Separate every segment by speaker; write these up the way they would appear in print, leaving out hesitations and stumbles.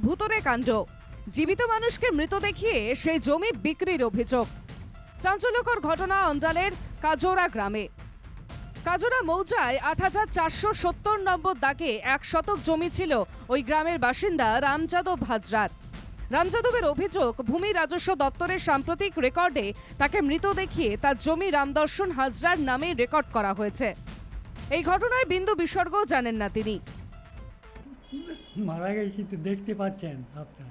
Speaker 1: ভুতুরে কাণ্ড, জীবিত মানুষকে মৃত দেখিয়ে সেই জমি বিক্রির অভিযোগ। চাঞ্চল্যকর ঘটনা অন্ডালের কাজোরা গ্রামে। কাজোরা মৌজায় ৮,৪৭০ নম্বর দাগে ১ শতক জমি ছিল ওই গ্রামের বাসিন্দা রামযাদব হাজরার। রামযাদবের অভিযোগ, ভূমি রাজস্ব দপ্তরের সাম্প্রতিক রেকর্ডে তাকে মৃত দেখিয়ে তার জমি রামদর্শন হাজরার নামে রেকর্ড করা হয়েছে। এই ঘটনায় বিন্দু বিসর্গও জানেন না তিনি।
Speaker 2: মারা গেছি তো দেখতে পাচ্ছেন আপনার।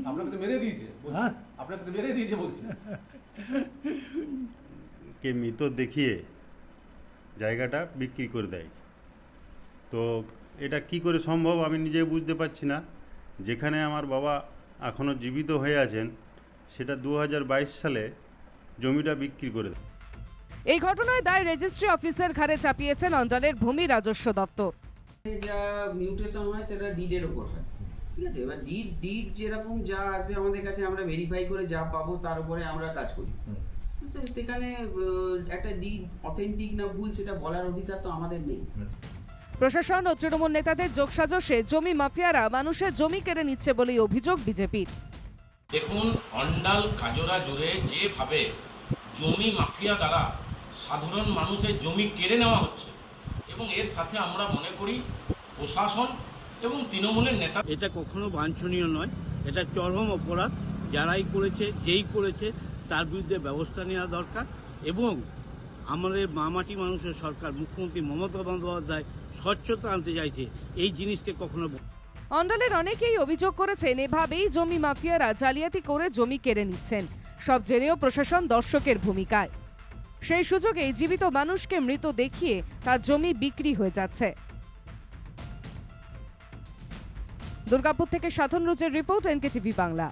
Speaker 3: আপনাকে তো মেরে দিয়েছে।
Speaker 2: হ্যাঁ?
Speaker 3: আপনাকে তো মেরে দিয়েছে বলছে।
Speaker 4: কে মৃত দেখিয়ে জায়গাটা বিক্রি করে দেয়, তো এটা কি করে সম্ভব আমি নিজে বুঝতে পারছি না। যেখানে আমার বাবা এখনও জীবিত হয়ে আছেন, সেটা 2022 সালে জমিটা বিক্রি করে দেয়।
Speaker 1: এই ঘটনায় দায় রেজিস্ট্রি অফিসের ঘাড়ে চাপিয়েছেন অঞ্চলের ভূমি রাজস্ব দপ্তর।
Speaker 5: যা মিউটেশন হয় সেটা ডিডের উপর হয়, ঠিক আছে। এবার ডিড যেরকম যা আসবে আমাদের কাছে, আমরা ভেরিফাই করে যা পাবো তার উপরে আমরা কাজ করি। তো সেখানে একটা ডিড অথেন্টিক না ভুল সেটা বলার অধিকার তো আমাদের নেই।
Speaker 1: প্রশাসন ও তৃণমূল নেতাদের যোগসাজশে জমি মাফিয়ারা মানুষের জমি কেড়ে নিচ্ছে বলেই অভিযোগ বিজেপির।
Speaker 6: দেখুন, অন্ডাল কাজোরা জুড়ে যেভাবে জমি মাফিয়া দ্বারা সাধারণ মানুষের জমি কেড়ে নেওয়া হচ্ছে, এবং এর সাথে আমরা মনে করি প্রশাসন এবং তৃণমূলের নেতা,
Speaker 7: এটা কখনো বাঞ্ছনীয় নয়, এটা চরম অপরাধ। যারাই করেছে, যেই করেছে তার বিরুদ্ধে ব্যবস্থা নেওয়া দরকার। এবং আমাদের মামাটি মানুষের সরকার, মুখ্যমন্ত্রী মমতা বন্দ্যোপাধ্যায় স্বচ্ছতা আনতে চাইছে, এই জিনিসকে কখনো।
Speaker 1: অন্ডালের অনেকেই অভিযোগ করেছেন এভাবেই জমি মাফিয়ারা জালিয়াতি করে জমি কেড়ে নিচ্ছেন, সব জেনেও প্রশাসন দর্শকের ভূমিকায়। সেই সুযোগেই জীবিত মানুষকে মৃত দেখিয়ে তার জমি বিক্রি হয়ে যাচ্ছে। দুর্গাপুর থেকে সাধন রুজের রিপোর্ট, এনকেটিভি বাংলা।